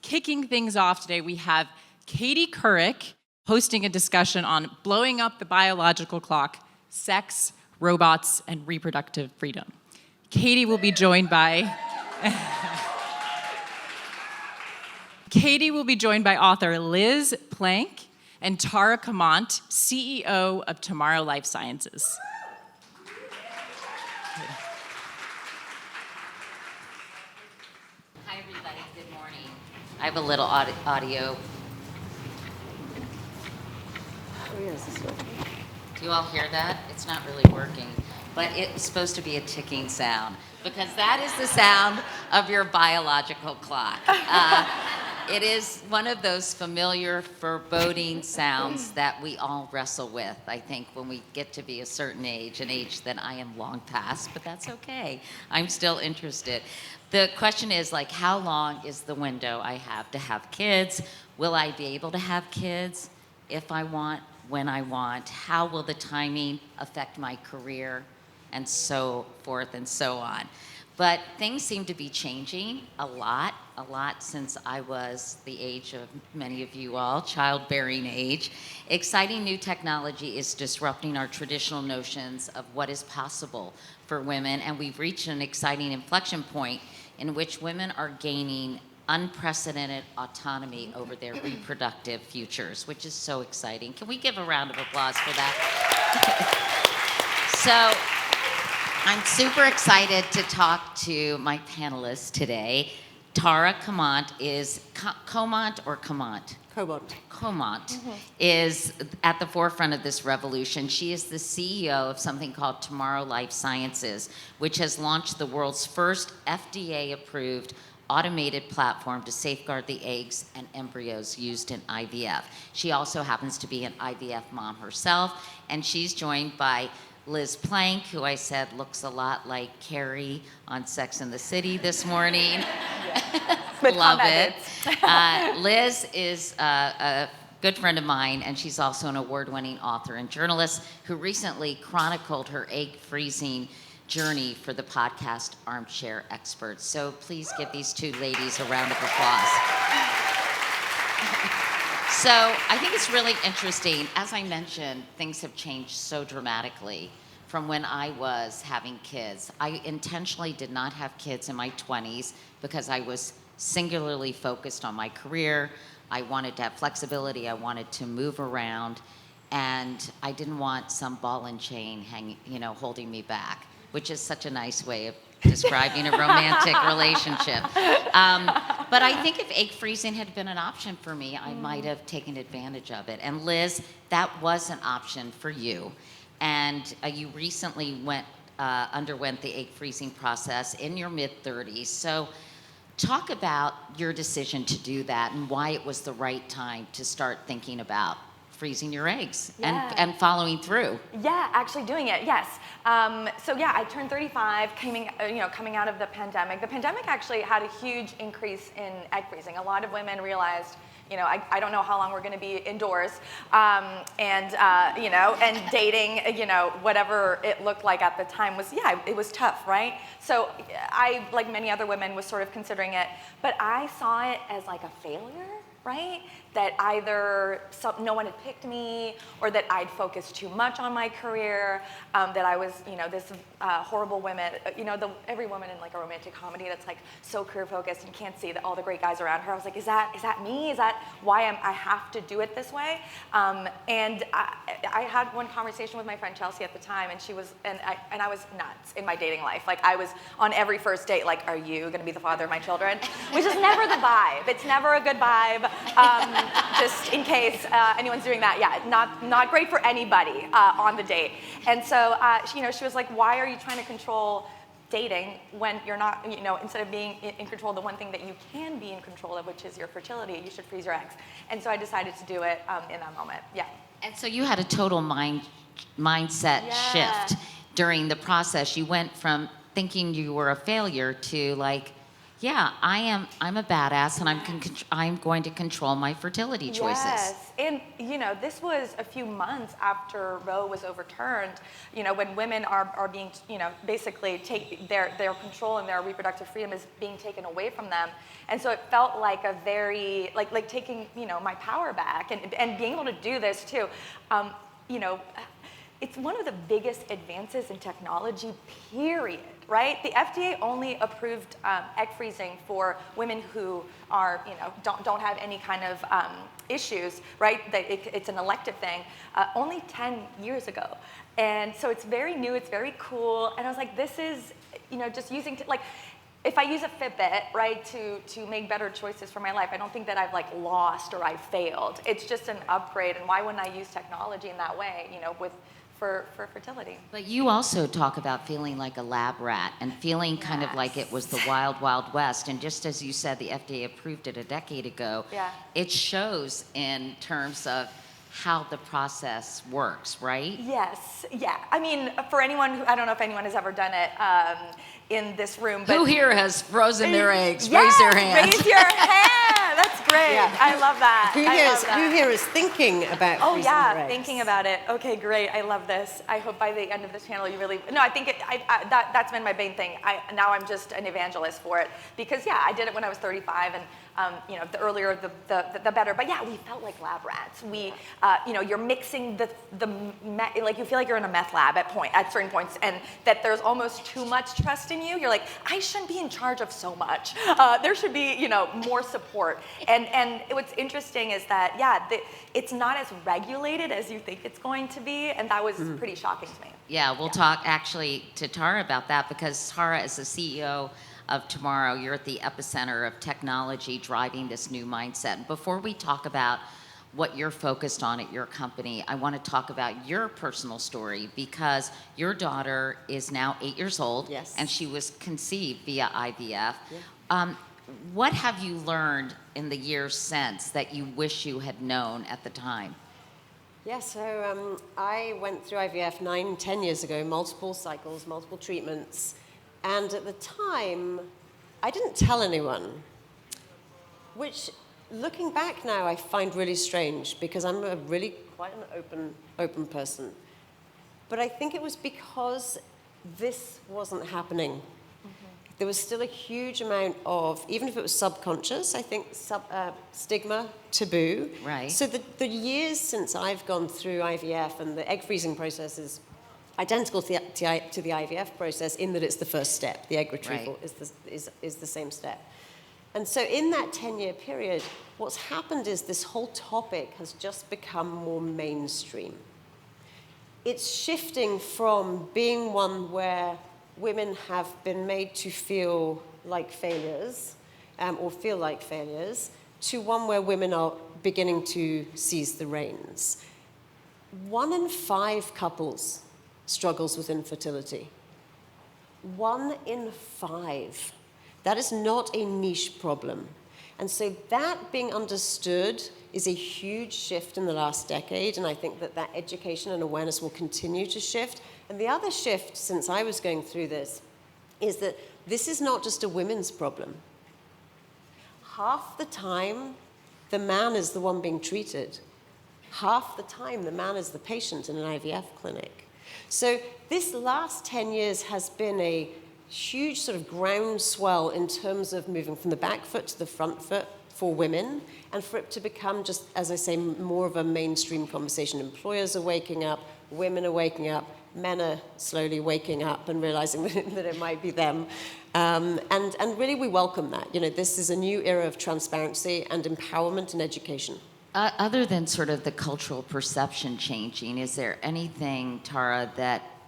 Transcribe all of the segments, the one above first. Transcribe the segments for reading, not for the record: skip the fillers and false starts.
kicking things off today, we have Katie Couric hosting a discussion on blowing up the biological clock, sex, robots, and reproductive freedom. Katie will be joined by author Liz Plank and Tara Comonte, CEO of Tomorrow Life Sciences. Hi, everybody. Good morning. I have a little audio. Oh, yes, this one. Do you all hear that? It's not really working, but it's supposed to be a ticking sound because that is the sound of your biological clock. It is one of those familiar, foreboding sounds that we all wrestle with, I think, when we get to be a certain age, an age that I am long past, but that's okay. I'm still interested. The question is, like, how long is the window I have to have kids? Will I be able to have kids if I want, when I want? How will the timing affect my career? And so forth and so on. But things seem to be changing a lot since I was the age of many of you all, childbearing age. Exciting new technology is disrupting our traditional notions of what is possible for women, and we've reached an exciting inflection point in which women are gaining unprecedented autonomy over their reproductive futures, which is so exciting. Can we give a round of applause for that? So, I'm super excited to talk to my panelists today. Tara Comonte is, Comonte or Comonte? Comonte. Comonte is at the forefront of this revolution. She is the CEO of something called Tomorrow Life Sciences, which has launched the world's first FDA-approved automated platform to safeguard the eggs and embryos used in IVF. She also happens to be an IVF mom herself, and she's joined by Liz Plank, who I said looks a lot like Carrie on Sex and the City this morning. Love it. Liz is a good friend of mine, and she's also an award-winning author and journalist who recently chronicled her egg freezing journey for the podcast Armchair Experts. So please give these two ladies a round of applause. So I think it's really interesting. As I mentioned, things have changed so dramatically from when I was having kids. I intentionally did not have kids in my 20s because I was singularly focused on my career. I wanted to have flexibility. I wanted to move around, and I didn't want some ball and chain hanging, holding me back, which is such a nice way of describing a romantic relationship. But I think if egg freezing had been an option for me, I might have taken advantage of it. And Liz, that was an option for you. And you recently underwent the egg freezing process in your mid-30s. So talk about your decision to do that and why it was the right time to start thinking about freezing your eggs and following through. Yeah, actually doing it, yes. I turned 35, coming out of the pandemic. The pandemic actually had a huge increase in egg freezing. A lot of women realized, I don't know how long we're going to be indoors, and dating, whatever it looked like at the time was, it was tough, right? So I, like many other women, was sort of considering it, but I saw it as like a failure, right? That either no one had picked me, or that I'd focused too much on my career, that I was, this horrible woman, every woman in like a romantic comedy that's like so career focused and can't see that all the great guys around her. I was like, is that me? Is that why I have to do it this way? And I had one conversation with my friend Chelsea at the time, and she was, and I was nuts in my dating life. Like I was on every first date, like, are you going to be the father of my children? Which is never the vibe. It's never a good vibe. Just in case anyone's doing that, not great for anybody on the date. And so, she was like, why are you trying to control dating when you're not, instead of being in control of the one thing that you can be in control of, which is your fertility, you should freeze your eggs. And so I decided to do it in that moment, And so you had a total mindset shift during the process. You went from thinking you were a failure to like, Yeah, I'm a badass, and I'm going to control my fertility choices. Yes, and this was a few months after Roe was overturned. When women are being, basically their control and their reproductive freedom is being taken away from them, and so it felt like a very like taking my power back and being able to do this too. It's one of the biggest advances in technology, period, right? The FDA only approved egg freezing for women who are, don't have any kind of issues, right? It's an elective thing, only 10 years ago. And so it's very new, it's very cool. And I was like, this is, just using, if I use a Fitbit, right, to make better choices for my life, I don't think that I've lost or I've failed. It's just an upgrade, and why wouldn't I use technology in that way, for fertility? But you also talk about feeling like a lab rat and feeling kind of like it was the wild, wild west. And just as you said, the FDA approved it a decade ago. Yeah. It shows in terms of how the process works, right? Yes, yeah. I mean, for anyone who, I don't know if anyone has ever done it in this room, but Who here has frozen their eggs? Yes, Raise their hand. Raise your hand. That's great. Yeah. I love that. Who here is thinking about Oh freezing yeah, their eggs? thinking about it. Okay, great. I love this. I hope by the end of this panel you really. No, I think that's been my main thing. Now I'm just an evangelist for it because I did it when I was 35, and the earlier the better. But yeah, we felt like lab rats. We, you're mixing you feel like you're in a meth lab at certain points, and that there's almost too much trust in you. You're like, I shouldn't be in charge of so much. There should be more support. And what's interesting is that it's not as regulated as you think it's going to be, and that was pretty shocking to me. Yeah, we'll talk actually to Tara about that, because Tara is the CEO of tomorrow. You're at the epicenter of technology driving this new mindset. And before we talk about what you're focused on at your company, I want to talk about your personal story, because your daughter is now 8 years old. Yes. And she was conceived via IVF. Yeah. What have you learned in the years since that you wish you had known at the time? Yeah, so I went through IVF 9-10 years ago, multiple cycles, multiple treatments. And at the time, I didn't tell anyone, which, looking back now, I find really strange, because I'm really quite an open person. But I think it was because this wasn't happening. There was still a huge amount of, even if it was subconscious, I think stigma, taboo. Right. So the years since I've gone through IVF, and the egg freezing process is identical to the IVF process in that it's the first step. The egg retrieval is the same step. And so in that 10-year period, what's happened is this whole topic has just become more mainstream. It's shifting from being one where women have been made to feel like failures, or feel like failures, to one where women are beginning to seize the reins. 1 in 5 couples struggles with infertility. 1 in 5. That is not a niche problem. And so that being understood is a huge shift in the last decade, and I think that education and awareness will continue to shift. And the other shift, since I was going through this, is that this is not just a women's problem. Half the time, the man is the one being treated. Half the time, the man is the patient in an IVF clinic. So this last 10 years has been a huge sort of groundswell in terms of moving from the back foot to the front foot for women, and for it to become just, as I say, more of a mainstream conversation. Employers are waking up, women are waking up, men are slowly waking up and realizing that it might be them. And really we welcome that. This is a new era of transparency and empowerment and education. Other than sort of the cultural perception changing, is there anything, Tara,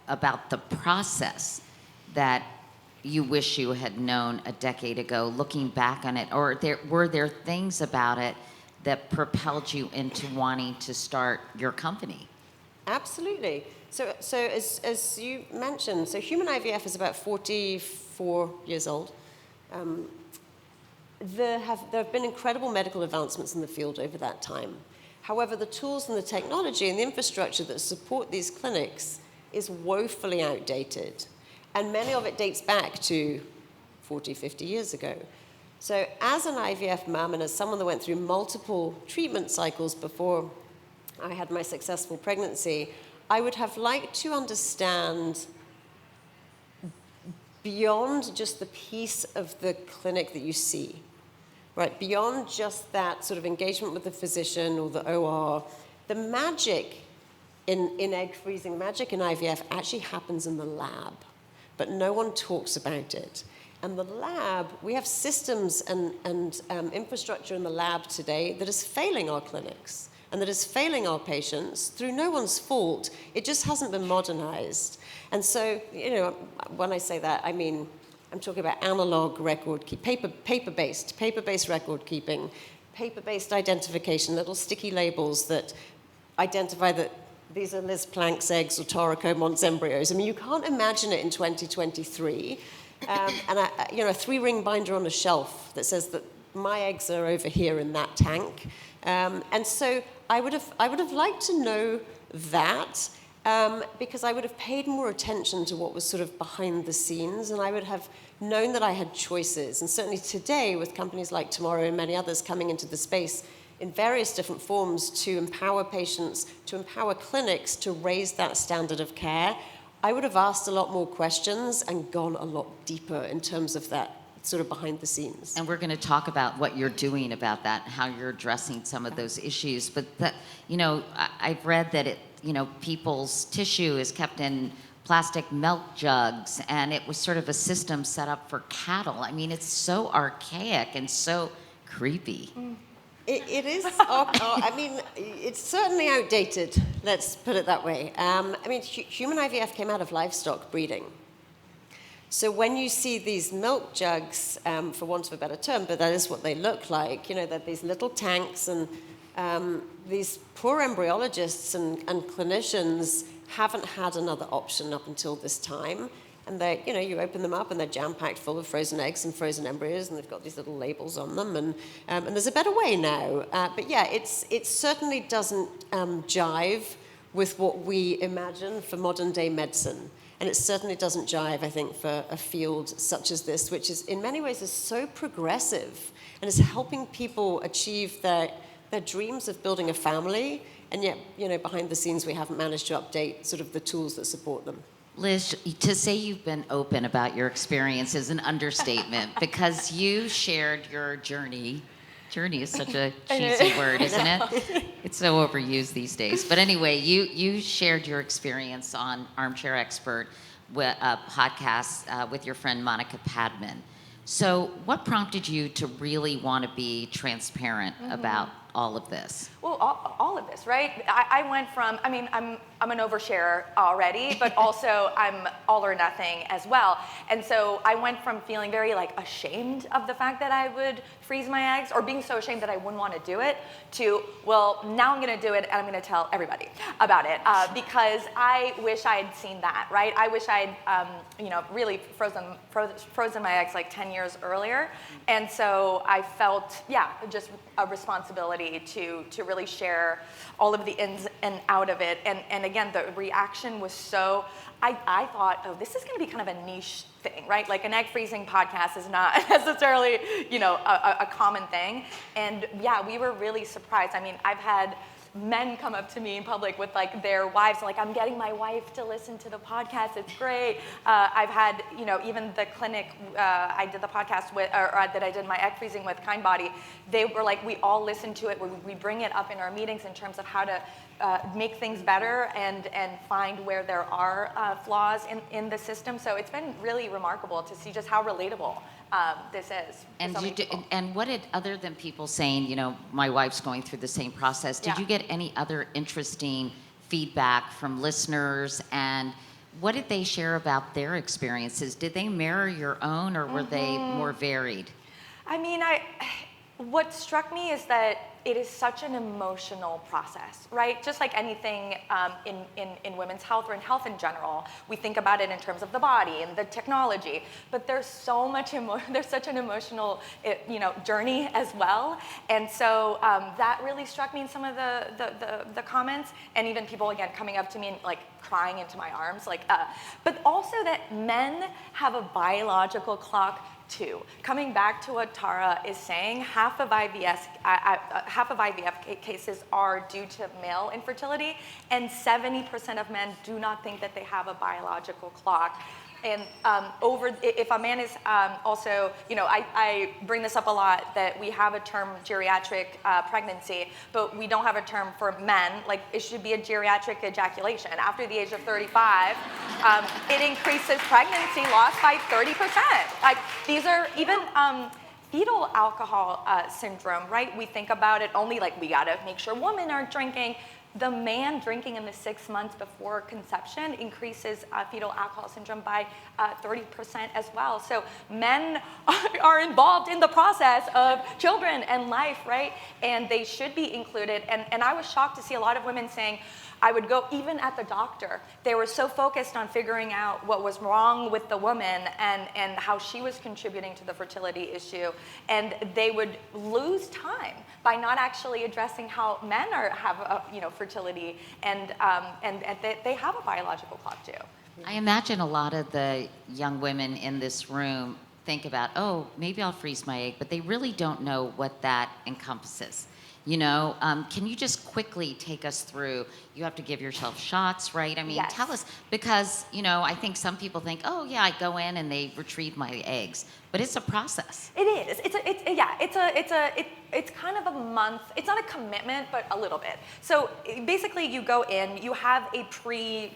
about the process that you wish you had known a decade ago, looking back on it? Or were there things about it that propelled you into wanting to start your company? Absolutely. So as you mentioned, so human IVF is about 44 years old. There have been incredible medical advancements in the field over that time. However, the tools and the technology and the infrastructure that support these clinics is woefully outdated. And many of it dates back to 40, 50 years ago. So as an IVF mum and as someone that went through multiple treatment cycles before I had my successful pregnancy, I would have liked to understand beyond just the piece of the clinic that you see, right? Beyond just that sort of engagement with the physician or the OR, the magic in egg freezing, magic in IVF actually happens in the lab, but no one talks about it. And the lab, we have systems and infrastructure in the lab today that is failing our clinics and that is failing our patients through no one's fault. It just hasn't been modernized. And so, when I say that, I mean, I'm talking about analog record paper-based record keeping, paper-based identification, little sticky labels that identify that these are Liz Planck's eggs or Tara Comonte's embryos. I mean, you can't imagine it in 2023. And a 3-ring binder on a shelf that says that my eggs are over here in that tank. And so I would have liked to know that because I would have paid more attention to what was sort of behind the scenes, and I would have known that I had choices. And certainly today, with companies like Tomorrow and many others coming into the space in various different forms to empower patients, to empower clinics to raise that standard of care, I would have asked a lot more questions and gone a lot deeper in terms of that sort of behind the scenes. And we're going to talk about what you're doing about that, how you're addressing some of those issues. But that, I've read that people's tissue is kept in plastic milk jugs, and it was sort of a system set up for cattle. I mean, it's so archaic and so creepy. It is, it's certainly outdated, let's put it that way. Human IVF came out of livestock breeding. So when you see these milk jugs, for want of a better term, but that is what they look like, they're these little tanks, and these poor embryologists and clinicians haven't had another option up until this time. And they, you open them up and they're jam-packed full of frozen eggs and frozen embryos, and they've got these little labels on them. And there's a better way now. But yeah, it certainly doesn't jive with what we imagine for modern-day medicine. And it certainly doesn't jive, I think, for a field such as this, which is in many ways is so progressive and is helping people achieve their dreams of building a family. And yet, behind the scenes, we haven't managed to update sort of the tools that support them. Liz, to say you've been open about your experience is an understatement because you shared your journey. Journey is such a cheesy word, isn't it? It's so overused these days. But anyway, you shared your experience on Armchair Expert, a podcast with your friend Monica Padman. So what prompted you to really want to be transparent about all of this? Well, all of this, right? I went from, I'm an oversharer already, but also I'm all or nothing as well. And so I went from feeling very ashamed of the fact that I would freeze my eggs, or being so ashamed that I wouldn't want to do it, to, well, now I'm going to do it and I'm going to tell everybody about it because I wish I had seen that, right? I wish I had, really frozen my eggs 10 years earlier. And so I felt, just a responsibility to really share all of the ins and out of it. And again, the reaction was so, I thought, oh, this is going to be kind of a niche thing, right? Like an egg freezing podcast is not necessarily, a common thing. And yeah, we were really surprised. I've had men come up to me in public with their wives, I'm getting my wife to listen to the podcast, it's great. I've had, even the clinic I did the podcast with, or that I did my egg freezing with, Kind Body, they were we all listen to it, we bring it up in our meetings in terms of how to make things better and find where there are flaws in the system. So it's been really remarkable to see just how relatable this is. And what did, other than people saying, my wife's going through the same process, did you get any other interesting feedback from listeners? And what did they share about their experiences? Did they mirror your own, or were they more varied? What struck me is that it is such an emotional process, right? Just like anything in women's health or in health in general, we think about it in terms of the body and the technology, but there's so much there's such an emotional, journey as well. And so that really struck me in some of the comments, and even people again coming up to me and crying into my arms, but also that men have a biological clock too. Coming back to what Tara is saying, half of IVF cases are due to male infertility, and 70% of men do not think that they have a biological clock. And if a man is also, I bring this up a lot, that we have a term geriatric pregnancy, but we don't have a term for men. Like, it should be a geriatric ejaculation. After the age of 35, it increases pregnancy loss by 30%. Like, these are even fetal alcohol syndrome, right? We think about it only like we gotta make sure women aren't drinking. The man drinking in the 6 months before conception increases fetal alcohol syndrome by 30% as well. So men are involved in the process of children and life, right? And they should be included. And I was shocked to see a lot of women saying, I would go, even at the doctor, they were so focused on figuring out what was wrong with the woman and how she was contributing to the fertility issue. And they would lose time by not actually addressing how men have fertility and they have a biological clock too. I imagine a lot of the young women in this room think about, oh, maybe I'll freeze my egg, but they really don't know what that encompasses. Can you just quickly take us through? You have to give yourself shots, right? I mean, Yes. Tell us, because, I think some people think, oh, yeah, I go in and they retrieve my eggs. But it's a process. It is. It's kind of a month. It's not a commitment, but a little bit. So basically, you go in, you have a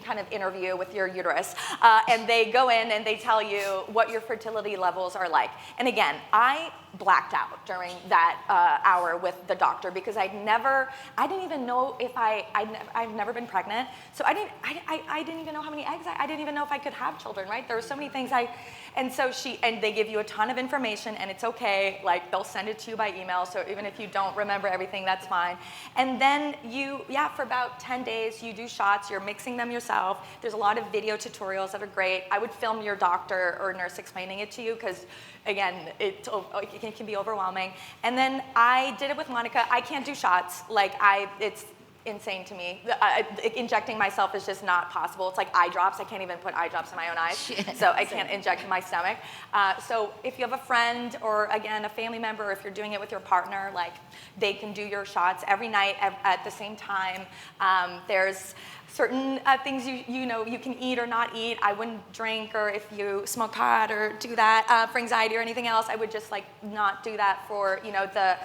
kind of interview with your uterus, and they go in and they tell you what your fertility levels are like. And again, I blacked out during that hour with the doctor because I didn't even know if I've never been pregnant, so I didn't even know how many eggs I didn't even know if I could have children, right? There were so many things and they give you a ton of information, and it's okay, like they'll send it to you by email, so even if you don't remember everything, that's fine. And then for about 10 days, you do shots, you're mixing them yourself. There's a lot of video tutorials that are great. I would film your doctor or nurse explaining it to you, because again, it can be overwhelming. And then I did it with Monica. I can't do shots. It's insane to me. Injecting myself is just not possible. It's like eye drops. I can't even put eye drops in my own eyes. So I can't inject in my stomach. So if you have a friend or, again, a family member, or if you're doing it with your partner, they can do your shots every night at the same time. There's certain things you can eat or not eat. I wouldn't drink, or if you smoke pot or do that for anxiety or anything else, I would just not do that for the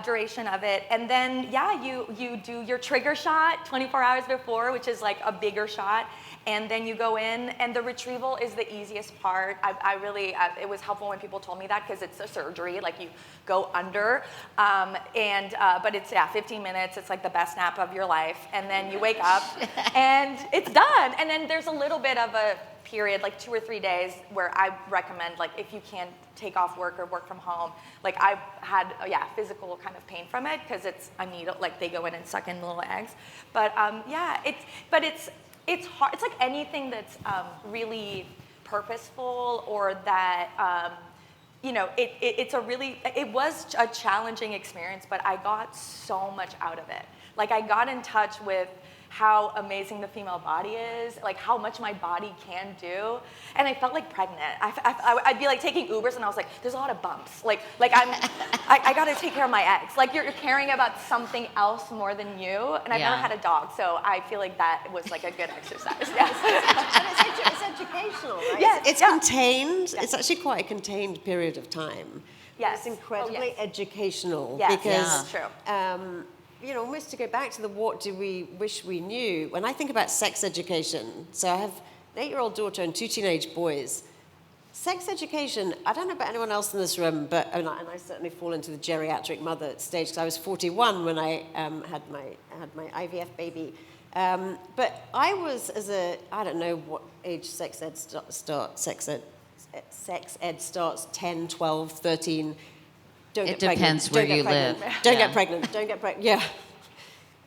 duration of it. And then you do your trigger shot 24 hours before, which is a bigger shot. And then you go in, and the retrieval is the easiest part. It was helpful when people told me that, because it's a surgery, you go under, but it's 15 minutes. It's the best nap of your life, and then you wake up, and it's done. And then there's a little bit of a period, 2 or 3 days, where I recommend, if you can't take off work or work from home, I've had physical kind of pain from it, because it's a needle, they go in and suck in little eggs. But it's hard. It's like anything that's really purposeful, or that it was a challenging experience, but I got so much out of it. I got in touch with how amazing the female body is, how much my body can do, and I felt pregnant. I'd be taking Ubers, and I was there's a lot of bumps. I got to take care of my eggs. You're caring about something else more than you, and I've never had a dog, so I feel that was a good exercise. Yes. And it's educational, right? Yes, it's contained. It's actually quite a contained period of time. Yes. It's incredibly educational. Yes. Because True. Almost to go back to the what do we wish we knew, when I think about sex education, so I have an 8-year-old daughter and 2 teenage boys. Sex education, I don't know about anyone else in this room, but and I certainly fall into the geriatric mother stage, because I was 41 when I had my IVF baby. But I was, I don't know what age sex ed starts, starts 10, 12, 13. It depends where you live. Don't get pregnant. Yeah.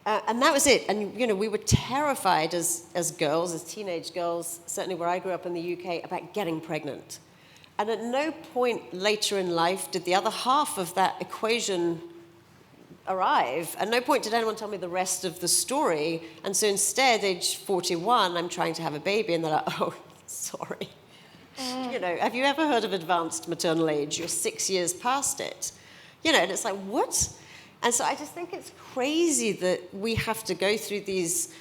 And that was it. And, we were terrified as girls, as teenage girls, certainly where I grew up in the UK, about getting pregnant. And at no point later in life did the other half of that equation arrive. At no point did anyone tell me the rest of the story. And so instead, age 41, I'm trying to have a baby, and they're like, oh, sorry. You know, have you ever heard of advanced maternal age? You're 6 years past it. You know, and it's like, what? And so I just think it's crazy that we have to go through these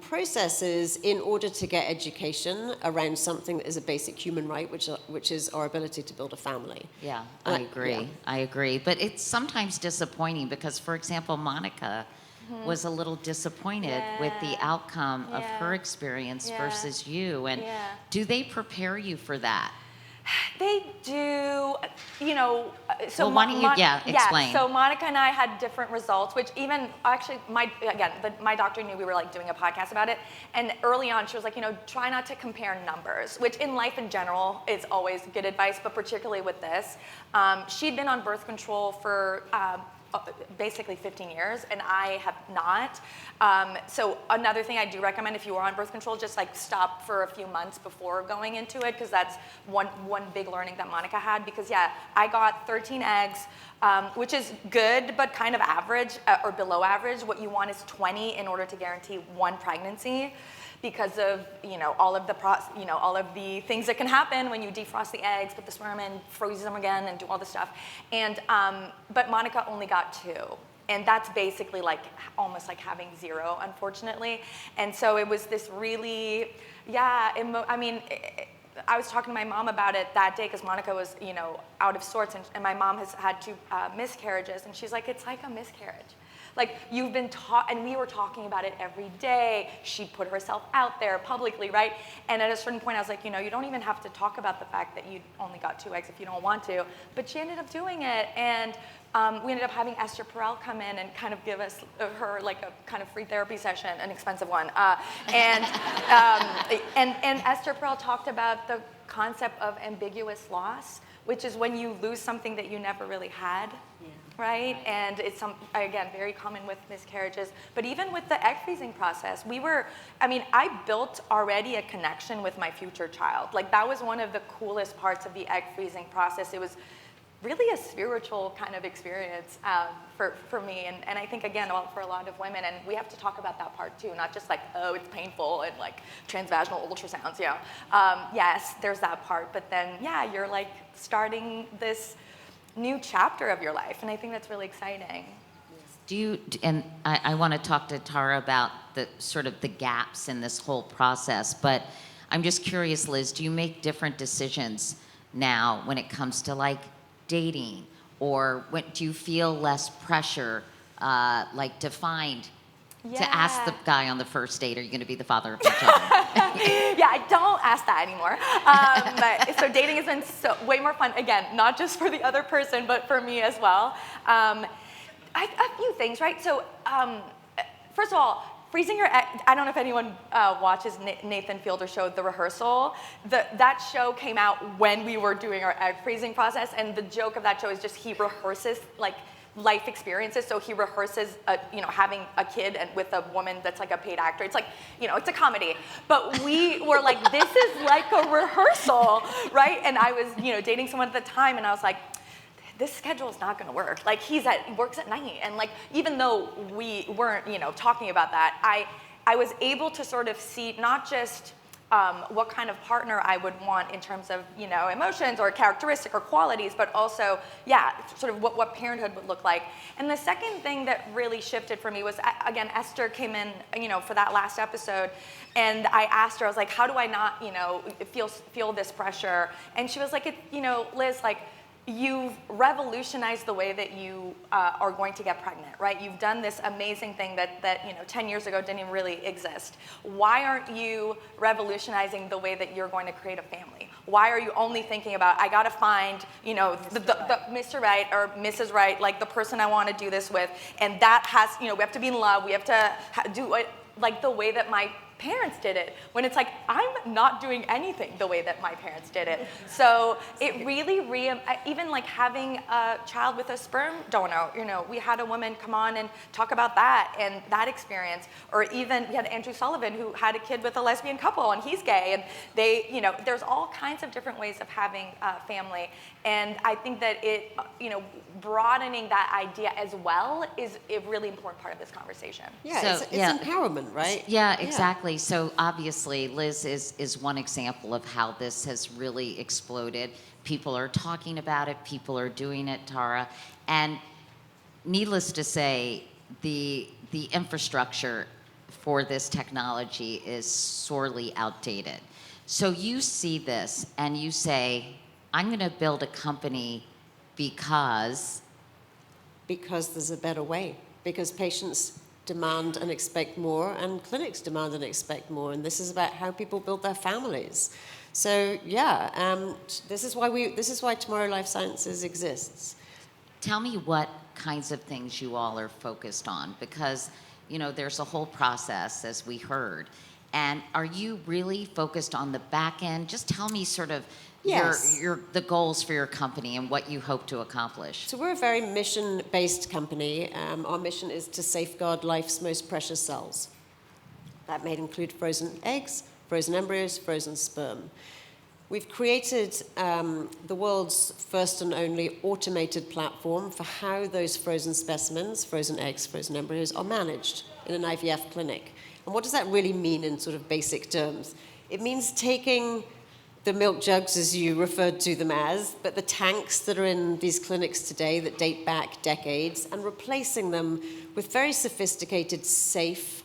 processes in order to get education around something that is a basic human right, which is our ability to build a family. Yeah, I agree. Yeah. I agree. But it's sometimes disappointing because, for example, Monica was a little disappointed with the outcome of her experience versus you. And do they prepare you for that? They do, you know, so Well, why don't you, explain. So Monica and I had different results, which even, actually, my doctor knew we were like doing a podcast about it, and early on she was like, you know, try not to compare numbers, which in life in general is always good advice, but particularly with this. She'd been on birth control for basically 15 years, and I have not. So another thing I do recommend, if you are on birth control, just like stop for a few months before going into it, because that's one big learning that Monica had. Because I got 13 eggs, which is good, but kind of average or below average. What you want is 20 in order to guarantee one pregnancy, because of all of the things that can happen when you defrost the eggs, put the sperm in, freeze them again, and do all this stuff. And but Monica only got 2, and that's basically like almost like having 0, unfortunately. And so it was this really, I was talking to my mom about it that day because Monica was out of sorts, and my mom has had 2 miscarriages, and she's like, it's like a miscarriage. Like, you've been taught, and we were talking about it every day. She put herself out there publicly, right? And at a certain point, I was like, you don't even have to talk about the fact that you only got 2 eggs if you don't want to. But she ended up doing it, and we ended up having Esther Perel come in and kind of give us her like a kind of free therapy session, an expensive one. And Esther Perel talked about the concept of ambiguous loss, which is when you lose something that you never really had. Right? And it's, again, very common with miscarriages. But even with the egg freezing process, I built already a connection with my future child. Like, that was one of the coolest parts of the egg freezing process. It was really a spiritual kind of experience for me. And I think, again, for a lot of women, and we have to talk about that part too, not just like, oh, it's painful and like transvaginal ultrasounds, yes, there's that part. But then, you're like starting this new chapter of your life, and I think that's really exciting. And I want to talk to Tara about the sort of the gaps in this whole process, but I'm just curious, Liz, do you make different decisions now when it comes to like dating, or do you feel less pressure, like defined, to ask the guy on the first date, are you going to be the father of my children? I don't ask that anymore. So dating has been way more fun, again, not just for the other person, but for me as well. A few things, right? So first of all, freezing your egg, I don't know if anyone watches Nathan Fielder's show, The Rehearsal. That show came out when we were doing our egg freezing process, and the joke of that show is just he rehearses like life experiences. So he rehearses, having a kid and with a woman that's like a paid actor. It's like, it's a comedy. But we were like, this is like a rehearsal, right? And I was, dating someone at the time, and I was like, this schedule is not going to work. Like, he works at night, and like, even though we weren't, talking about that, I was able to sort of see not just what kind of partner I would want in terms of, emotions or characteristic or qualities, but also, sort of what parenthood would look like. And the second thing that really shifted for me was, again, Esther came in, for that last episode, and I asked her, I was like, how do I not, feel this pressure? And she was like, Liz, like, you've revolutionized the way that you are going to get pregnant, right? You've done this amazing thing that 10 years ago didn't even really exist. Why aren't you revolutionizing the way that you're going to create a family? Why are you only thinking about, I gotta find, the Mr. Right or Mrs. Right, like the person I want to do this with, and that has, we have to be in love, we have to do it like the way that my parents did it, when it's like, I'm not doing anything the way that my parents did it. So it really, even like having a child with a sperm donor, we had a woman come on and talk about that and that experience. Or even we had Andrew Sullivan, who had a kid with a lesbian couple, and he's gay, and they, there's all kinds of different ways of having a family. And I think that it, broadening that idea as well is a really important part of this conversation. Yeah, it's empowerment, right? Yeah, exactly. exactly. So obviously, Liz is one example of how this has really exploded. People are talking about it. People are doing it, Tara. And needless to say, the infrastructure for this technology is sorely outdated. So you see this and you say, I'm going to build a company because... Because there's a better way. Because patients demand and expect more, and clinics demand and expect more. And this is about how people build their families. So yeah, this is why Tomorrow Life Sciences exists. Tell me what kinds of things you all are focused on, because there's a whole process, as we heard. And are you really focused on the back end? Just tell me sort of Yes. the goals for your company and what you hope to accomplish. So we're a very mission-based company. Our mission is to safeguard life's most precious cells. That may include frozen eggs, frozen embryos, frozen sperm. We've created the world's first and only automated platform for how those frozen specimens, frozen eggs, frozen embryos, are managed in an IVF clinic. And what does that really mean in sort of basic terms? It means taking the milk jugs, as you referred to them as, but the tanks that are in these clinics today that date back decades, and replacing them with very sophisticated, safe,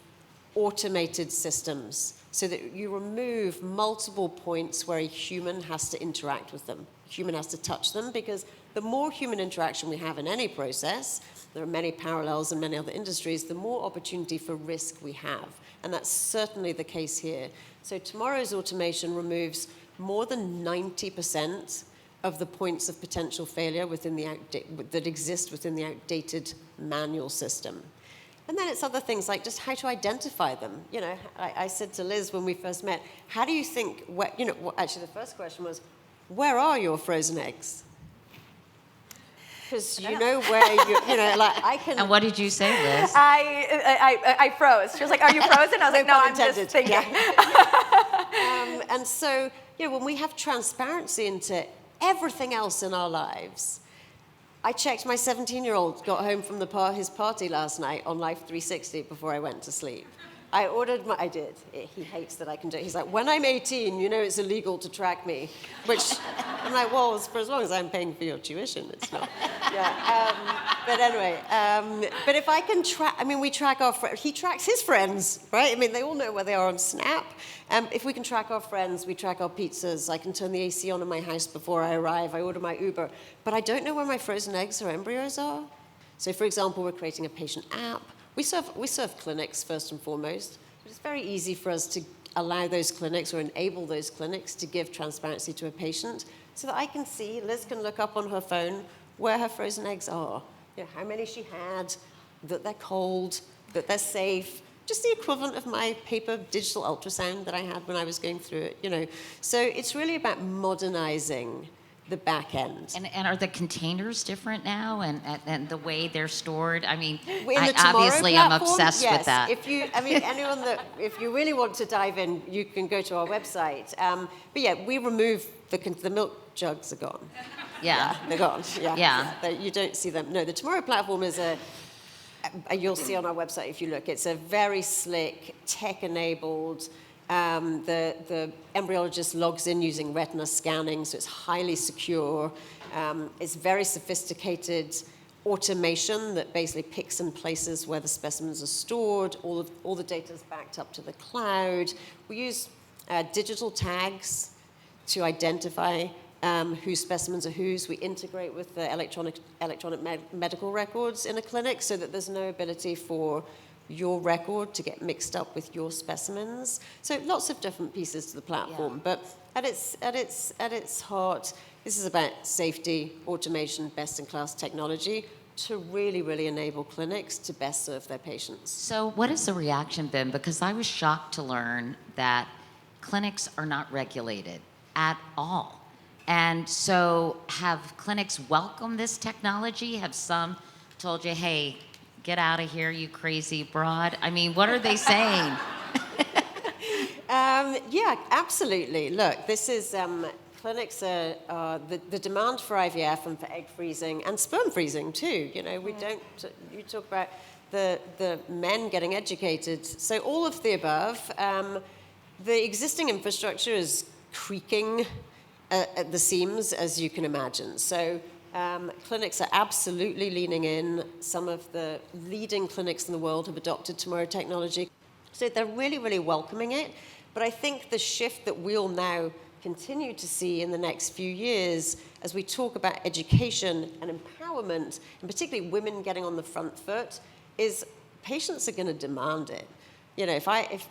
automated systems so that you remove multiple points where a human has to interact with them. A human has to touch them, because the more human interaction we have in any process, there are many parallels in many other industries, the more opportunity for risk we have. And that's certainly the case here. So tomorrow's automation removes more than 90% of the points of potential failure that exist within the outdated manual system. And then it's other things like just how to identify them. I said to Liz when we first met, how do you think, actually the first question was, where are your frozen eggs? Because you know where I can... And what did you say, Liz? I froze. She was like, are you frozen? I was like, no, I'm just thinking. Yeah. And so, when we have transparency into everything else in our lives, I checked my 17-year-old, got home from his party last night on Life 360 before I went to sleep. I did. He hates that I can do it. He's like, when I'm 18, it's illegal to track me. Which, I'm like, well, for as long as I'm paying for your tuition, it's not. Yeah. But anyway, but if I can track, we track our friends. He tracks his friends, right? They all know where they are on Snap. If we can track our friends, we track our pizzas. I can turn the AC on in my house before I arrive. I order my Uber. But I don't know where my frozen eggs or embryos are. So, for example, we're creating a patient app. We serve clinics first and foremost, but it's very easy for us to allow those clinics or enable those clinics to give transparency to a patient so that I can see, Liz can look up on her phone where her frozen eggs are, how many she had, that they're cold, that they're safe, just the equivalent of my paper digital ultrasound that I had when I was going through it, So it's really about modernizing the back end. And are the containers different now, and the way they're stored? In the obviously Tomorrow I'm obsessed platform, with that. If you, anyone if you really want to dive in, you can go to our website. But yeah, we remove the milk jugs are gone. Yeah. They're gone. Yeah. You don't see them. No, the Tomorrow platform is you'll see on our website if you look. It's a very slick, tech-enabled. The embryologist logs in using retina scanning, so it's highly secure. It's very sophisticated automation that basically picks and places where the specimens are stored. All the data is backed up to the cloud. We use digital tags to identify whose specimens are whose. We integrate with the electronic medical records in a clinic so that there's no ability for your record to get mixed up with your specimens. So lots of different pieces to the platform. Yeah. But at its heart, this is about safety, automation, best-in-class technology to really, really enable clinics to best serve their patients. So what has the reaction been? Because I was shocked to learn that clinics are not regulated at all. And so have clinics welcomed this technology? Have some told you, hey, get out of here, you crazy broad? What are they saying? Yeah, absolutely. Look, this is clinics are the demand for IVF and for egg freezing and sperm freezing too. You know, you talk about the men getting educated. So all of the above. The existing infrastructure is creaking at the seams, as you can imagine. So clinics are absolutely leaning in. Some of the leading clinics in the world have adopted Tomorrow technology. So they're really, really welcoming it. But I think the shift that we'll now continue to see in the next few years as we talk about education and empowerment, and particularly women getting on the front foot, is patients are going to demand it. You know,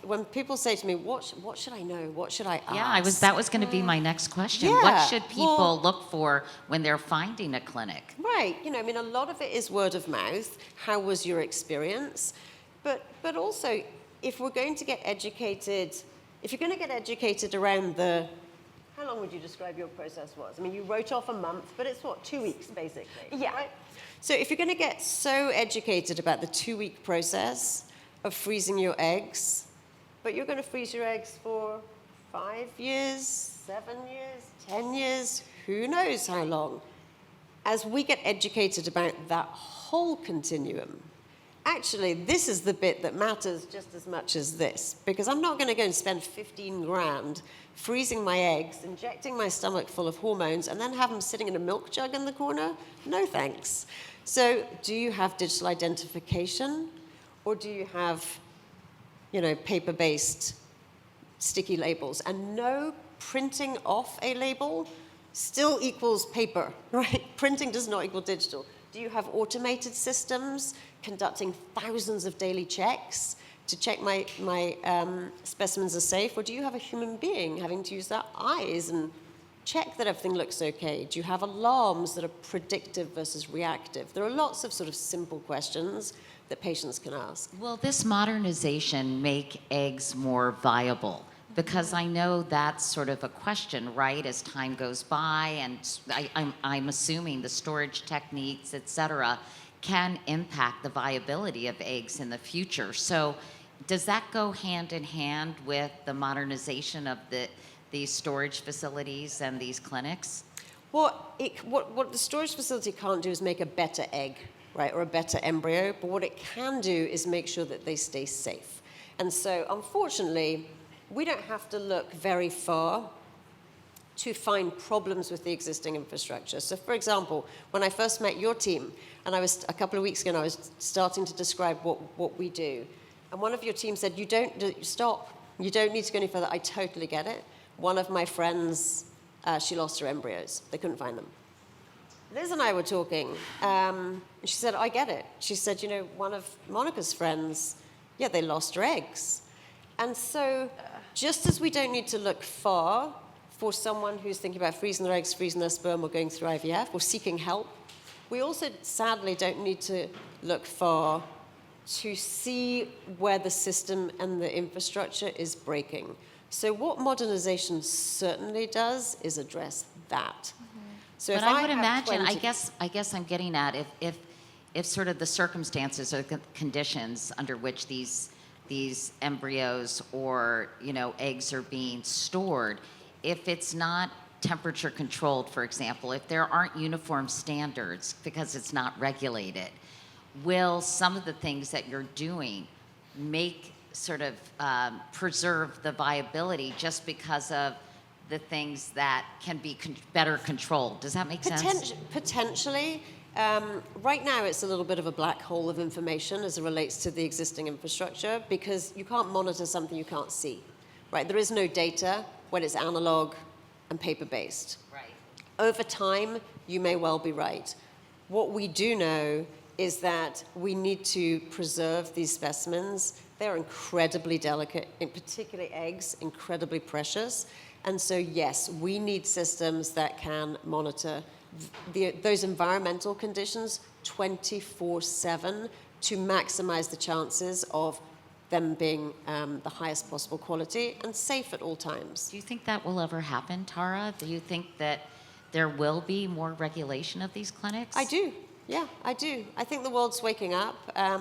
when people say to me, what should I know? What should I ask? Yeah, that was going to be my next question. Yeah, What should people look for when they're finding a clinic? Right. You know, I mean, a lot of it is word of mouth. How was your experience? But also, if we're going to get educated, if you're going to get educated around how long would you describe your process was? I mean, you wrote off a month, but it's 2 weeks, basically. Yeah. Right? So if you're going to get so educated about the 2-week process of freezing your eggs, but you're going to freeze your eggs for 5 years, 7 years, 10 years, who knows how long. As we get educated about that whole continuum, actually, this is the bit that matters just as much as this, because I'm not going to go and spend 15 grand freezing my eggs, injecting my stomach full of hormones, and then have them sitting in a milk jug in the corner. No thanks. So do you have digital identification? Or do you have, you know, paper-based sticky labels? And no, printing off a label still equals paper, right? Printing does not equal digital. Do you have automated systems conducting thousands of daily checks to check my specimens are safe? Or do you have a human being having to use their eyes and check that everything looks okay? Do you have alarms that are predictive versus reactive? There are lots of sort of simple questions that patients can ask. Will this modernization make eggs more viable? Because I know that's sort of a question, right, as time goes by, and I'm assuming the storage techniques, et cetera, can impact the viability of eggs in the future. So does that go hand in hand with the modernization of these storage facilities and these clinics? What the storage facility can't do is make a better egg, right, or a better embryo, but what it can do is make sure that they stay safe. And so, unfortunately, we don't have to look very far to find problems with the existing infrastructure. So, for example, when I first met your team, and a couple of weeks ago, and I was starting to describe what we do, and one of your team said, stop, you don't need to go any further. I totally get it. One of my friends, she lost her embryos. They couldn't find them. Liz and I were talking, and she said, I get it. She said, you know, one of Monica's friends, they lost her eggs. And so just as we don't need to look far for someone who's thinking about freezing their eggs, freezing their sperm, or going through IVF, or seeking help, we also sadly don't need to look far to see where the system and the infrastructure is breaking. So what modernization certainly does is address that. So but I would imagine, I guess I'm getting at if sort of the circumstances or the conditions under which these embryos or, you know, eggs are being stored, if it's not temperature controlled, for example, if there aren't uniform standards because it's not regulated, will some of the things that you're doing make sort of preserve the viability just because of the things that can be better controlled? Does that make sense? Potentially. Right now, it's a little bit of a black hole of information as it relates to the existing infrastructure because you can't monitor something you can't see, right? There is no data when it's analog and paper-based. Right. Over time, you may well be right. What we do know is that we need to preserve these specimens. They're incredibly delicate, in particular eggs, incredibly precious. And so, yes, we need systems that can monitor those environmental conditions 24/7 to maximize the chances of them being the highest possible quality and safe at all times. Do you think that will ever happen, Tara? Do you think that there will be more regulation of these clinics? I do. Yeah, I do. I think the world's waking up. I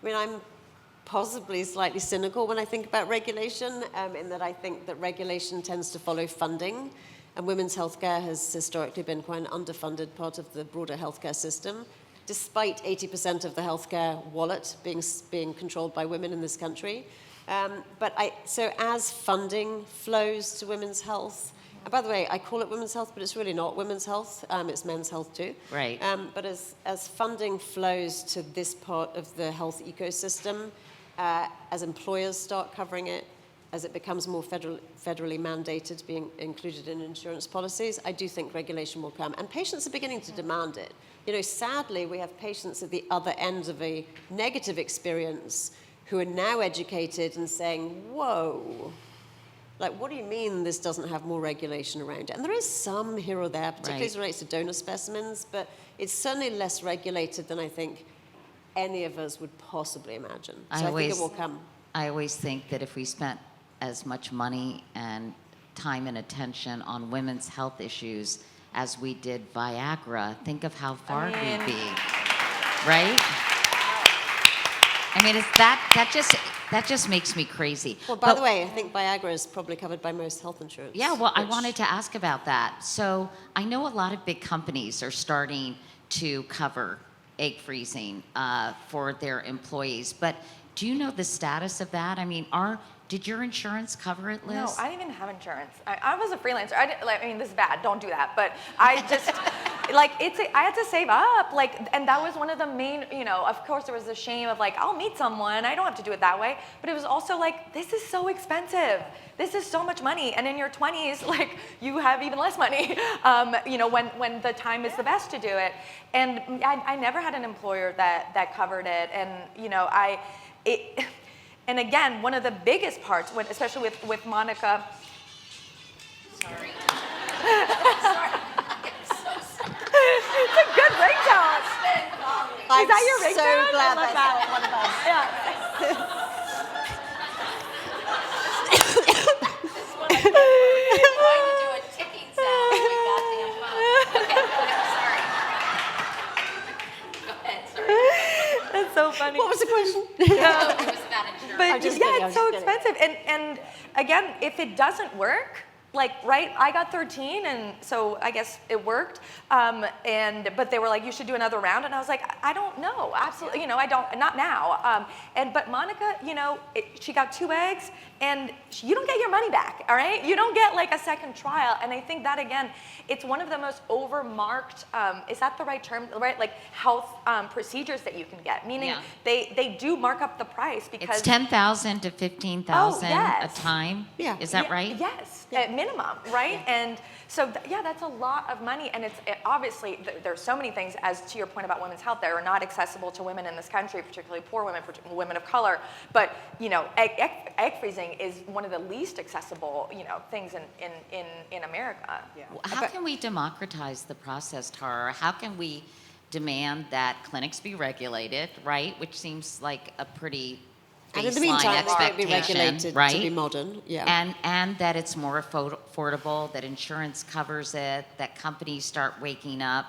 mean, I'm possibly slightly cynical when I think about regulation, in that I think that regulation tends to follow funding. and women's healthcare has historically been quite an underfunded part of the broader healthcare system, despite 80% of the healthcare wallet being controlled by women in this country. So as funding flows to women's health, and by the way, I call it women's health, but it's really not women's health. It's men's health too. Right. But as funding flows to this part of the health ecosystem, as employers start covering it, as it becomes more federally mandated, being included in insurance policies, I do think regulation will come. And patients are beginning to demand it. You know, sadly, we have patients at the other end of a negative experience who are now educated and saying, whoa, like, what do you mean this doesn't have more regulation around it? And there is some here or there, particularly as it relates to donor specimens, but it's certainly less regulated than I think any of us would possibly imagine. So I think it will come. I always think that if we spent as much money and time and attention on women's health issues as we did Viagra, think of how far we'd be, right? I mean, that just makes me crazy. Well, by the way, I think Viagra is probably covered by most health insurance. Yeah, well, I wanted to ask about that. So I know a lot of big companies are starting to cover egg freezing for their employees, but do you know the status of that? I mean, did your insurance cover it, Liz? No, I didn't even have insurance. I was a freelancer. I mean, this is bad. Don't do that. But I just, I had to save up. And that was one of the main, of course there was the shame of I'll meet someone. I don't have to do it that way. But it was also this is so expensive. This is so much money. And in your 20s, you have even less money, when the time is the best to do it. And I never had an employer that covered it. And, and again, one of the biggest parts, especially with Monica. Sorry. Sorry. I'm so sorry. It's a good ringtone. Is that your ringtone? So glad that's not one of us. Yeah. Trying to do a ticking sound with my goddamn phone. Okay, sorry. Go ahead, sorry. That's so funny. What was the question? It was about insurance. But just yeah, kidding, it's so I'm just kidding. expensive. And again, if it doesn't work, I got 13, and so I guess it worked. But they were like, you should do another round, and I was like, I don't know, absolutely, I don't, not now. But Monica, she got 2 eggs, and you don't get your money back, all right? You don't get a second trial, and I think that again, it's one of the most overmarked, is that the right term, right? Health procedures that you can get, meaning they do mark up the price because It's $10,000 to $15,000 yes. a time. Yeah. Is that right? Yes, at minimum, right? Yeah. And so, that's a lot of money. And obviously, there's so many things, as to your point about women's health, that are not accessible to women in this country, particularly poor women, women of color. But, egg freezing is one of the least accessible, things in America. Yeah. How can we democratize the process, Tara? How can we demand that clinics be regulated, right? Which seems like a pretty And in the baseline meantime, it's going to be expectation, regulated right? to be modern. Yeah. And that it's more affordable, that insurance covers it, that companies start waking up.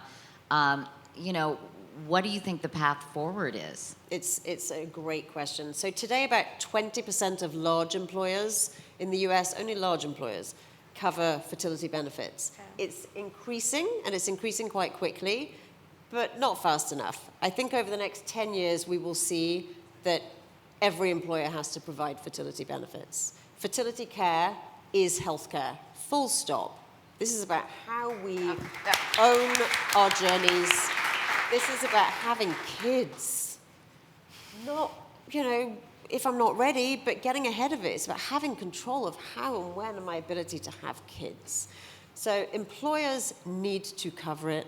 What do you think the path forward is? It's a great question. So today, about 20% of large employers in the US, only large employers, cover fertility benefits. Okay. It's increasing, and it's increasing quite quickly, but not fast enough. I think over the next 10 years, we will see that every employer has to provide fertility benefits. Fertility care is healthcare, full stop. This is about how we own our journeys. This is about having kids. Not, if I'm not ready, but getting ahead of it. It's about having control of how and when and my ability to have kids. So employers need to cover it.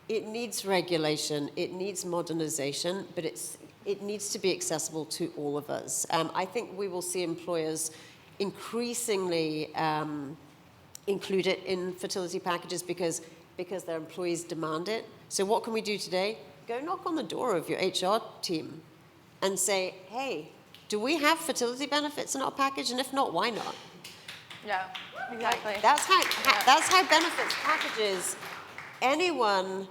It needs regulation. It needs modernization, but it needs to be accessible to all of us. I think we will see employers increasingly include it in fertility packages because their employees demand it. So what can we do today? Go knock on the door of your HR team and say, hey, do we have fertility benefits in our package? And if not, why not? Yeah, exactly. That's how benefits packages, anyone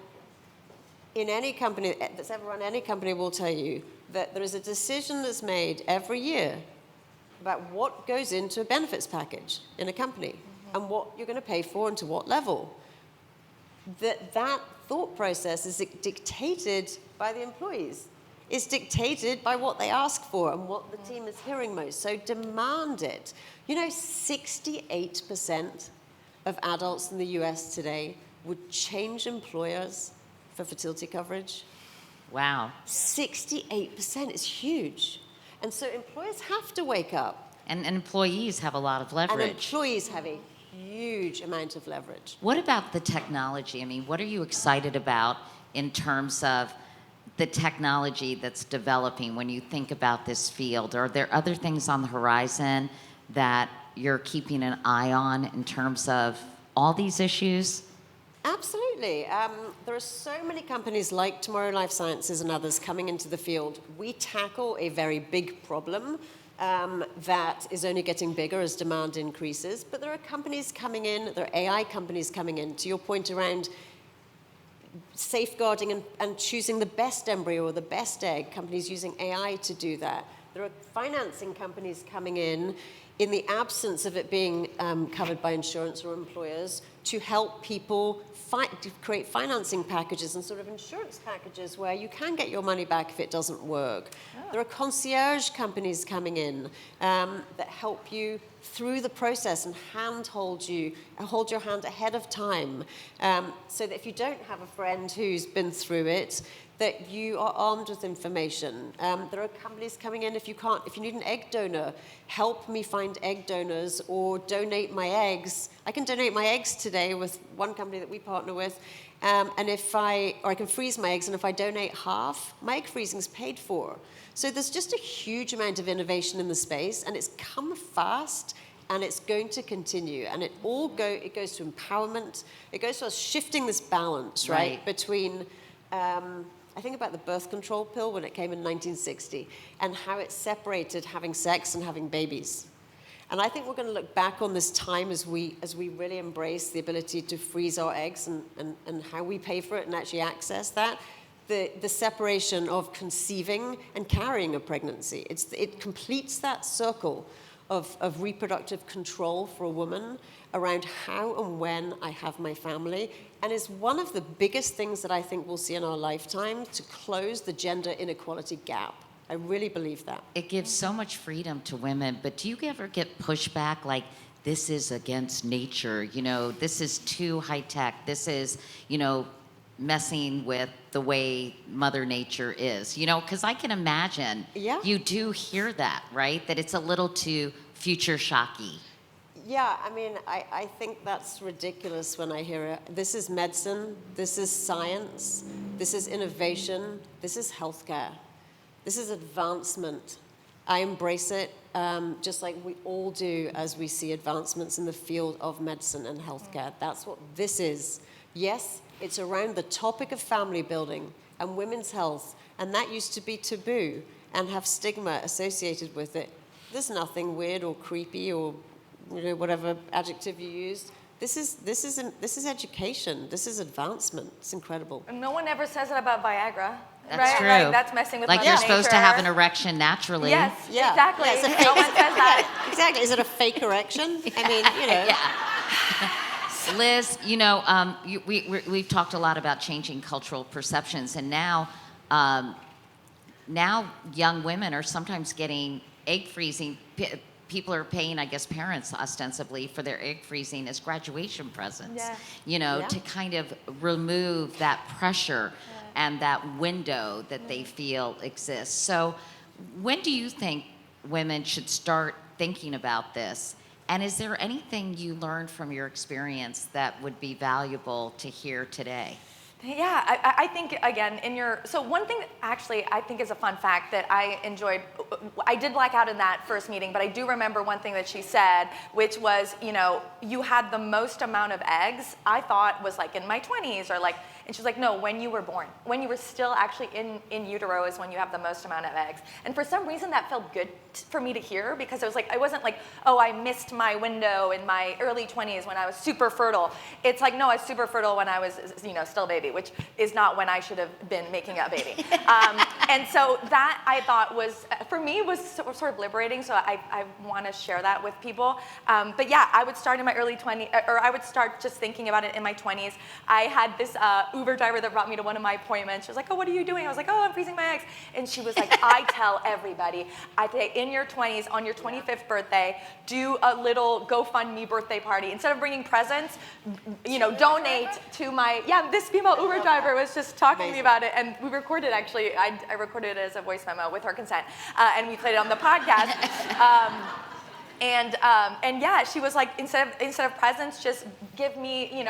in any company that's ever run any company will tell you that there is a decision that's made every year about what goes into a benefits package in a company. and what you're going to pay for and to what level. That thought process is dictated by the employees. It's dictated by what they ask for and what the team is hearing most. So demand it. 68% of adults in the US today would change employers for fertility coverage. Wow. 68% is huge. And so employers have to wake up. And employees have a lot of leverage. And employees have a huge amount of leverage. What about the technology? I mean, what are you excited about in terms of the technology that's developing when you think about this field? Are there other things on the horizon that you're keeping an eye on in terms of all these issues? Absolutely. There are so many companies like Tomorrow Life Sciences and others coming into the field. We tackle a very big problem that is only getting bigger as demand increases. But there are companies coming in, there are AI companies coming in, to your point around safeguarding and choosing the best embryo or the best egg, companies using AI to do that. There are financing companies coming in the absence of it being covered by insurance or employers, to help people to create financing packages and sort of insurance packages where you can get your money back if it doesn't work. Oh. There are concierge companies coming in that help you through the process and hold your hand ahead of time, so that if you don't have a friend who's been through it, that you are armed with information. There are companies coming in, if you need an egg donor, help me find egg donors or donate my eggs. I can donate my eggs today with one company that we partner with, and I can freeze my eggs, and if I donate half, my egg freezing is paid for. So there's just a huge amount of innovation in the space, and it's come fast, and it's going to continue. And it goes to empowerment. It goes to us shifting this balance, right? Between, I think about the birth control pill when it came in 1960, and how it separated having sex and having babies. And I think we're going to look back on this time as we really embrace the ability to freeze our eggs and how we pay for it and actually access that. The separation of conceiving and carrying a pregnancy. It completes that circle of reproductive control for a woman around how and when I have my family, and is one of the biggest things that I think we'll see in our lifetime to close the gender inequality gap. I really believe that. It gives so much freedom to women, but do you ever get pushback like, this is against nature, this is too high tech, this is, messing with the way Mother Nature is, because I can imagine you do hear that, right? That it's a little too future shocky. Yeah, I mean, I think that's ridiculous when I hear it. This is medicine, this is science, this is innovation, this is healthcare, this is advancement. I embrace it, just like we all do as we see advancements in the field of medicine and healthcare. That's what this is. Yes, it's around the topic of family building and women's health, and that used to be taboo and have stigma associated with it. There's nothing weird or creepy or whatever adjective you use. This is education. This is advancement. It's incredible. And no one ever says it about Viagra. That's right? true. Like, that's messing with like you're Mother supposed Nature. to have an erection naturally. Yes, exactly. Yeah, no one says that. Exactly. Is it a fake erection? I mean, Yeah. Liz, we've talked a lot about changing cultural perceptions, and now young women are sometimes getting egg freezing. People are paying, I guess, parents ostensibly for their egg freezing as graduation presents, to kind of remove that pressure and that window that they feel exists. So when do you think women should start thinking about this? And is there anything you learned from your experience that would be valuable to hear today? Yeah, I think, again, so one thing that actually I think is a fun fact that I enjoyed, I did black out in that first meeting, but I do remember one thing that she said, which was, you had the most amount of eggs, I thought was like in my 20s, or like, and she's like, no, when you were born, when you were still actually in utero is when you have the most amount of eggs. And for some reason that felt good for me to hear, because I wasn't like, oh, I missed my window in my early 20s when I was super fertile. It's like, no, I was super fertile when I was, still a baby, which is not when I should have been making a baby. And so that I thought was, for me, was sort of liberating. So I want to share that with people. But yeah, I would start in my early 20s, or I would start just thinking about it in my 20s. I had this Uber driver that brought me to one of my appointments. She was like, oh, what are you doing? I was like, oh, I'm freezing my eggs. And she was like, I tell everybody, I say, in your 20s, on your 25th birthday, do a little GoFundMe birthday party. Instead of bringing presents, donate to my, this female Uber driver was just talking to me about it. And we recorded, actually, I recorded it as a voice memo with her consent. And we played it on the podcast. And yeah, she was like, instead of presents, just give me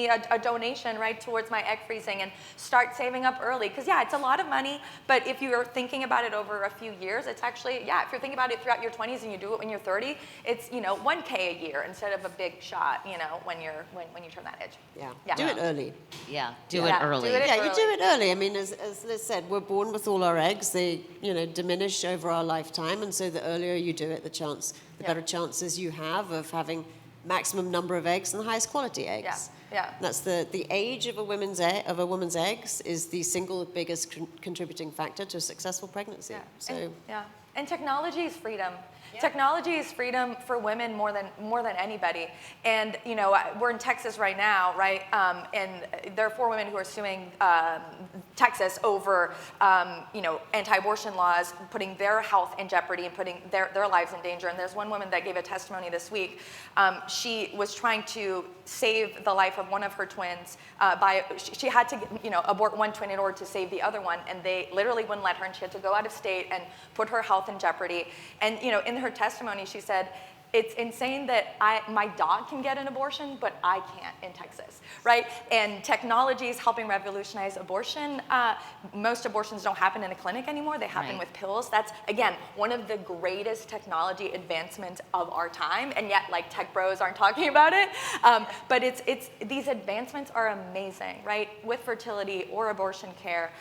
a donation right towards my egg freezing and start saving up early. Because yeah, it's a lot of money, but if you're thinking about it over a few years, it's actually, if you're thinking about it throughout your 20s and you do it when you're 30, it's, $1K a year instead of a big shot, when you turn that age. Yeah. Do it early. Yeah, do it early. You do it early. I mean, as Liz said, we're born with all our eggs. They, diminish over our lifetime, and so the earlier you do it, the better chances you have of having maximum number of eggs and the highest quality eggs. Yeah. That's the age of a woman's eggs is the single biggest contributing factor to a successful pregnancy. Yeah. And technology is freedom. Yeah. Technology is freedom for women more than anybody. And we're in Texas right now, right? And there are 4 women who are suing Texas over anti-abortion laws, putting their health in jeopardy and putting their lives in danger. And there's one woman that gave a testimony this week. She was trying to save the life of one of her twins she had to abort one twin in order to save the other one, and they literally wouldn't let her, and she had to go out of state and put her health in jeopardy. And in her testimony, she said, it's insane that my dog can get an abortion, but I can't in Texas, right? And technology is helping revolutionize abortion. Most abortions don't happen in a clinic anymore. They happen with pills. That's, again, one of the greatest technology advancements of our time, and yet, tech bros aren't talking about it. But these advancements are amazing, right? With fertility or abortion care,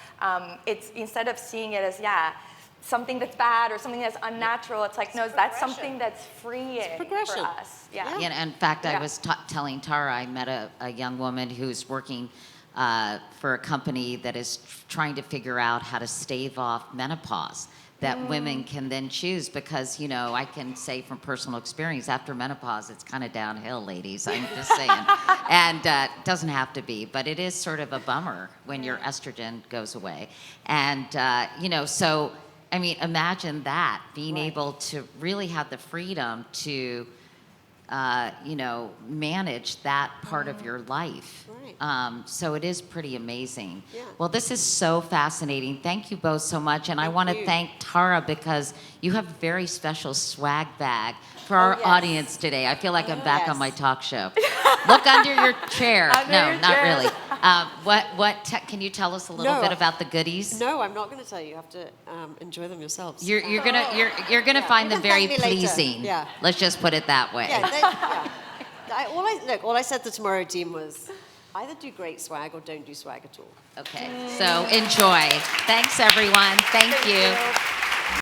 it's, instead of seeing it as, something that's bad or something that's unnatural, it's like, no, that's something that's freeing for us. Yeah. In fact, I was telling Tara, I met a young woman who's working for a company that is trying to figure out how to stave off menopause, that women can then choose, because, I can say from personal experience, after menopause, it's kind of downhill, ladies, I'm just saying. And it doesn't have to be, but it is sort of a bummer when your estrogen goes away. And, so, I mean, imagine that, being able to really have the freedom to, manage that part of your life. Right. So it is pretty amazing. Yeah. Well, this is so fascinating. Thank you both so much. And I want to thank Tara, because you have a very special swag bag for our audience today. I feel like I'm back on my talk show. Look under your chair. Not really. Can you tell us a little bit about the goodies? No, I'm not going to tell you. You have to enjoy them yourselves. You're gonna find them very pleasing. Yeah. Let's just put it that way. All I said to the Tomorrow team was, either do great swag or don't do swag at all. Okay. So enjoy. Thanks, everyone. Thank you.